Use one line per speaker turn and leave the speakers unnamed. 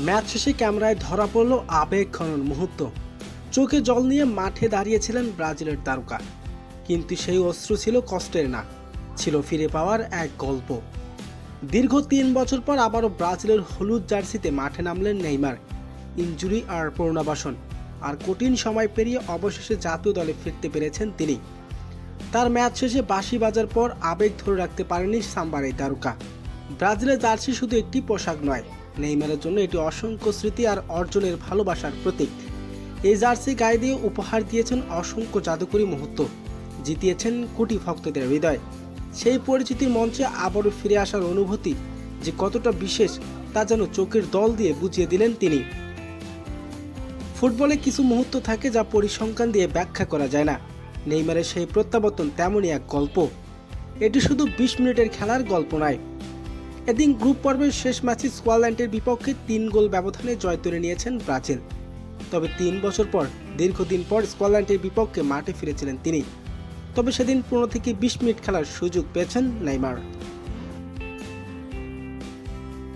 Match শেষে ক্যামেরায় ধরা পড়ল আবেগ ঘন মুহূর্ত। চোখে জল নিয়ে মাঠে দাঁড়িয়েছিলেন ব্রাজিলের তারকা, কিন্তু সেই অশ্রু ছিল কষ্টের না, ছিল ফিরে পাওয়ার এক গল্প। দীর্ঘ 3 বছর পর আবারও ব্রাজিলের হলুদ জার্সিতে মাঠে নামলেন নেইমার। ইনজুরি আর পুনর্বাসন আর কঠিন সময় পেরিয়ে অবশেষে জাতীয় দলে ফিরতে পেরেছেন তিনি। তার ম্যাচ শেষে বাঁশি বাজার পর আবেগ ধরে রাখতে পারেনি সাম্বার এই তারকা। ব্রাজিলের জার্সি শুধু একটি পোশাক নয়, নেইমারের জন্য এটি অসংখ্য স্মৃতি আর অর্জনের ভালোবাসার প্রতীক। এই জার্সি গায়ে দিয়ে উপহার দিয়েছেন অসংখ্য জাদুকরী মুহূর্ত, জিতিয়েছেন কোটি ভক্তদের হৃদয়। সেই পরিচিতির মঞ্চে আবারও ফিরে আসার অনুভূতি যে কতটা বিশেষ তা যেন চোখের দল দিয়ে বুঝিয়ে দিলেন তিনি। ফুটবলে কিছু মুহূর্ত থাকে যা পরিসংখ্যান দিয়ে ব্যাখ্যা করা যায় না। নেইমারের সেই প্রত্যাবর্তন তেমনই এক গল্প। এটি শুধু 20 মিনিটের খেলার গল্প নয়। এদিন গ্রুপ পর্বের শেষ ম্যাচে স্কটল্যান্ডের বিপক্ষে 3 গোল ব্যবধানে জয় তুলে নিয়েছেন ব্রাজিল। তবে 3 বছর পর, দীর্ঘদিন পর স্কটল্যান্ডের বিপক্ষে মাঠে ফিরেছিলেন তিনি। তবে সেদিন 15 থেকে 20 মিনিট খেলার সুযোগ পেয়েছেন নেইমার।